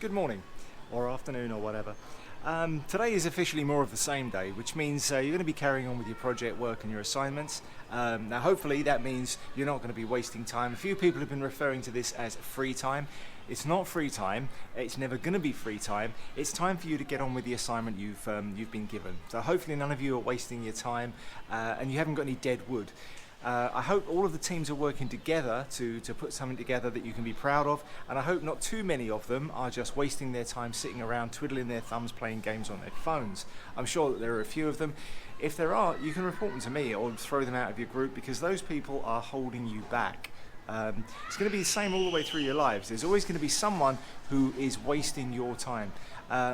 good morning, or afternoon, or whatever. Today is officially more of the same day, which means you're going to be carrying on with your project work and your assignments. Now, hopefully, that means you're not going to be wasting time. A few people have been referring to this as free time. It's not free time. It's never going to be free time. It's time for you to get on with the assignment you've been given. So hopefully, none of you are wasting your time, and you haven't got any dead wood. I hope all of the teams are working together to put something together that you can be proud of, and I hope not too many of them are just wasting their time sitting around twiddling their thumbs playing games on their phones. I'm sure that there are a few of them. If there are, you can report them to me or throw them out of your group, because those people are holding you back. It's going to be the same all the way through your lives. There's always going to be someone who is wasting your time.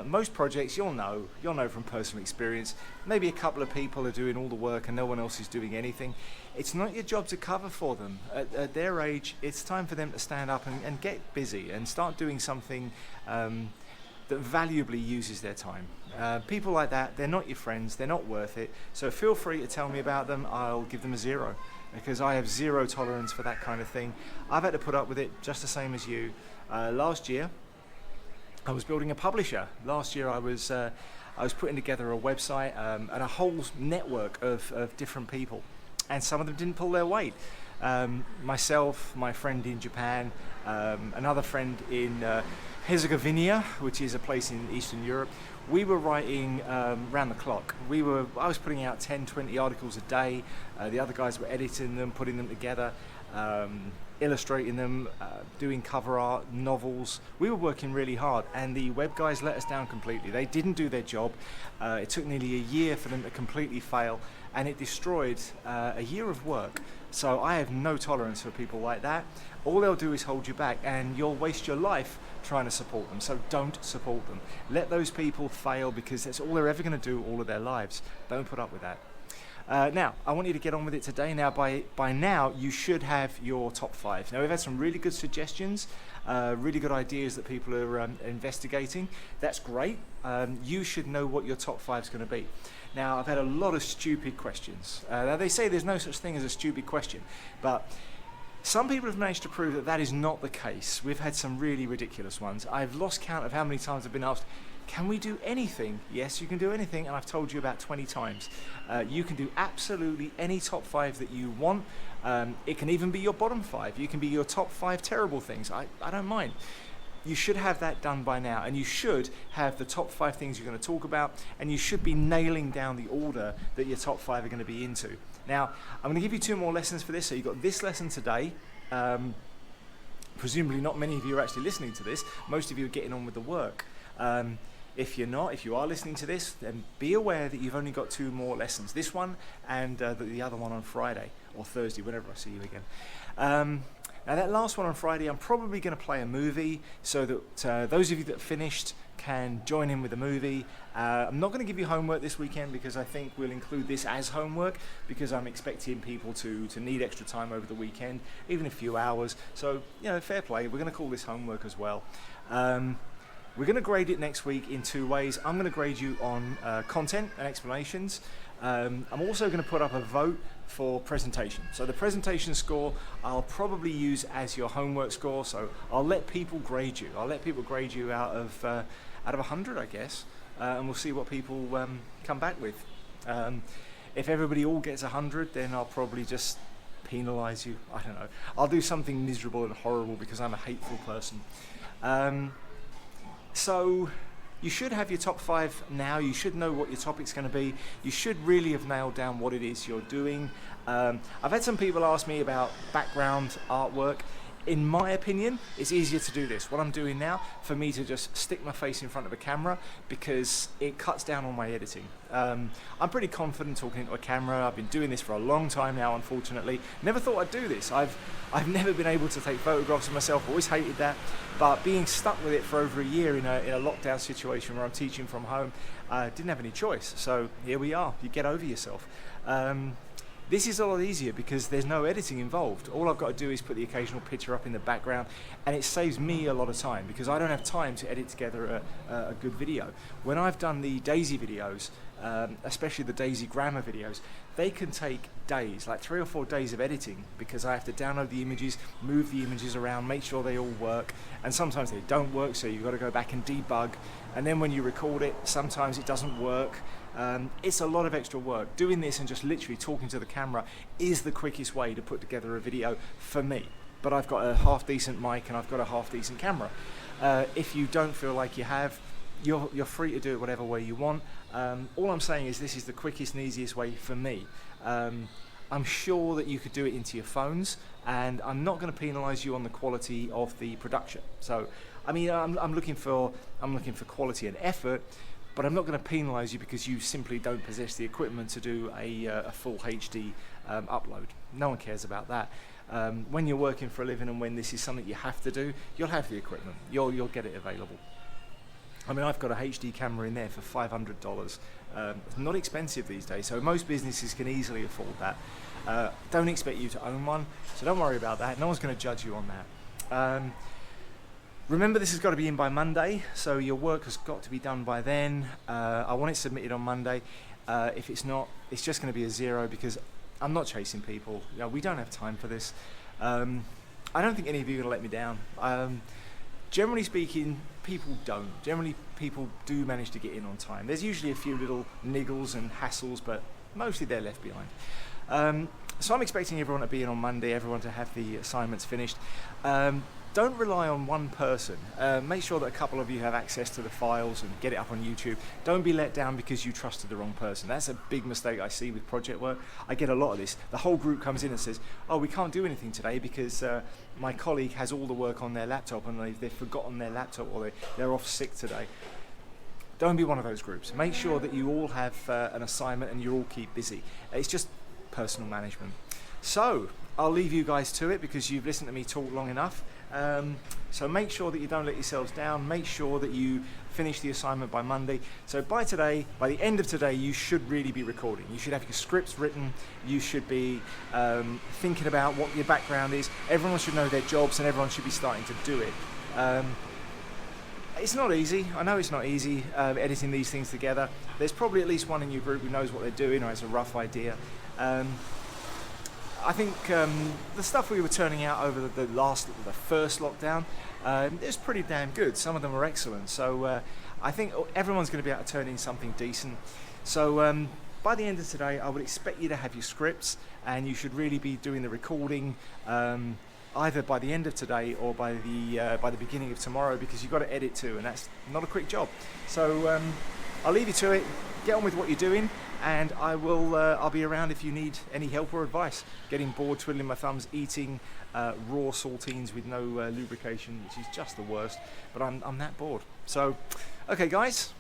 Most projects, you'll know from personal experience, maybe a couple of people are doing all the work and no one else is doing anything. It's not your job to cover for them. At their age, it's time for them to stand up and get busy and start doing something that valuably uses their time. People like that, they're not your friends, they're not worth it, so feel free to tell me about them. I'll give them a 0, because I have zero tolerance for that kind of thing. I've had to put up with it just the same as you. Last year, I was building a publisher. Last year I was putting together a website and a whole network of different people, and some of them didn't pull their weight. Myself, my friend in Japan, another friend in Herzegovina, which is a place in Eastern Europe. We were writing round the clock. I was putting out 10, 20 articles a day. The other guys were editing them, putting them together, illustrating them, doing cover art, novels. We were working really hard, and the web guys let us down completely. They didn't do their job. It took nearly a year for them to completely fail, and it destroyed a year of work. So I have no tolerance for people like that. All they'll do is hold you back, and you'll waste your life trying to support them. So don't support them. Let those people fail, because that's all they're ever going to do all of their lives. Don't put up with that. Now, I want you to get on with it today. Now, by now, you should have your top 5. Now, we've had some really good suggestions, really good ideas that people are investigating. That's great. You should know what your top 5 is going to be. Now, I've had a lot of stupid questions. Now, they say there's no such thing as a stupid question, but some people have managed to prove that that is not the case. We've had some really ridiculous ones. I've lost count of how many times I've been asked, can we do anything? Yes, you can do anything, and I've told you about 20 times. You can do absolutely any top 5 that you want. It can even be your bottom 5. You can be your top 5 terrible things. I don't mind. You should have that done by now, and you should have the top 5 things you're going to talk about, and you should be nailing down the order that your top 5 are going to be into. Now, I'm going to give you 2 more lessons for this. So you've got this lesson today. Presumably not many of you are actually listening to this. Most of you are getting on with the work. If you're not, if you are listening to this, then be aware that you've only got 2 more lessons. This one and the other one on Friday or Thursday, whenever I see you again. Now, that last one on Friday, I'm probably going to play a movie so that those of you that finished can join in with the movie. I'm not going to give you homework this weekend, because I think we'll include this as homework, because I'm expecting people to need extra time over the weekend, even a few hours. So, fair play. We're going to call this homework as well. We're going to grade it next week in 2 ways. I'm going to grade you on content and explanations. I'm also going to put up a vote for presentation. So the presentation score I'll probably use as your homework score. So I'll let people grade you. I'll let people grade you out of 100, I guess, and we'll see what people come back with. If everybody all gets 100, then I'll probably just penalise you. I don't know. I'll do something miserable and horrible, because I'm a hateful person. So you should have your top 5 now. You should know what your topic's going to be. You should really have nailed down what it is you're doing. I've had some people ask me about background artwork. In my opinion, it's easier to do this, what I'm doing now, for me to just stick my face in front of a camera, because it cuts down on my editing. I'm pretty confident talking into a camera. I've been doing this for a long time now, unfortunately. Never thought I'd do this. I've never been able to take photographs of myself, always hated that. But being stuck with it for over a year in a lockdown situation where I'm teaching from home, didn't have any choice. So here we are. You get over yourself. This is a lot easier because there's no editing involved. All I've got to do is put the occasional picture up in the background, and it saves me a lot of time, because I don't have time to edit together a good video. When I've done the Daisy videos, especially the Daisy Grammar videos, they can take days, like 3 or 4 days of editing, because I have to download the images, move the images around, make sure they all work, and sometimes they don't work, so you've got to go back and debug, and then when you record it, sometimes it doesn't work. It's a lot of extra work. Doing this and just literally talking to the camera is the quickest way to put together a video for me. But I've got a half decent mic and I've got a half decent camera. If you don't feel like you have, you're free to do it whatever way you want. All I'm saying is this is the quickest and easiest way for me. I'm sure that you could do it into your phones, and I'm not going to penalise you on the quality of the production. So, I mean, I'm looking for quality and effort, but I'm not going to penalise you because you simply don't possess the equipment to do a full HD upload. No one cares about that. When you're working for a living and when this is something you have to do, you'll have the equipment. You'll get it available. I mean, I've got a HD camera in there for $500. It's not expensive these days, so most businesses can easily afford that. Don't expect you to own one, so don't worry about that. No one's going to judge you on that. Remember, this has got to be in by Monday, so your work has got to be done by then. I want it submitted on Monday. If it's not, it's just going to be a 0 because I'm not chasing people. You know, we don't have time for this. I don't think any of you are going to let me down. Generally speaking, people don't. Generally, people do manage to get in on time. There's usually a few little niggles and hassles, but mostly they're left behind. So I'm expecting everyone to be in on Monday, everyone to have the assignments finished. Don't rely on one person. Make sure that a couple of you have access to the files and get it up on YouTube. Don't be let down because you trusted the wrong person. That's a big mistake I see with project work. I get a lot of this. The whole group comes in and says, oh, we can't do anything today because my colleague has all the work on their laptop and they've forgotten their laptop, or they're off sick today. Don't be one of those groups. Make sure that you all have an assignment and you all keep busy. It's just personal management. So I'll leave you guys to it because you've listened to me talk long enough. So make sure that you don't let yourselves down. Make sure that you finish the assignment by Monday. So by the end of today, you should really be recording. You should have your scripts written. You should be thinking about what your background is. Everyone should know their jobs and everyone should be starting to do it. It's not easy. I know it's not easy editing these things together. There's probably at least one in your group who knows what they're doing or has a rough idea. I think the stuff we were turning out over the first lockdown, it was pretty damn good. Some of them were excellent. So I think everyone's going to be able to turn in something decent. So by the end of today, I would expect you to have your scripts, and you should really be doing the recording either by the end of today or by the beginning of tomorrow, because you've got to edit too, and that's not a quick job. So I'll leave you to it. Get on with what you're doing, and I'll be around if you need any help or advice. Getting bored, twiddling my thumbs, eating raw saltines with no lubrication, which is just the worst, but I'm that bored. So, okay guys,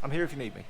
I'm here if you need me.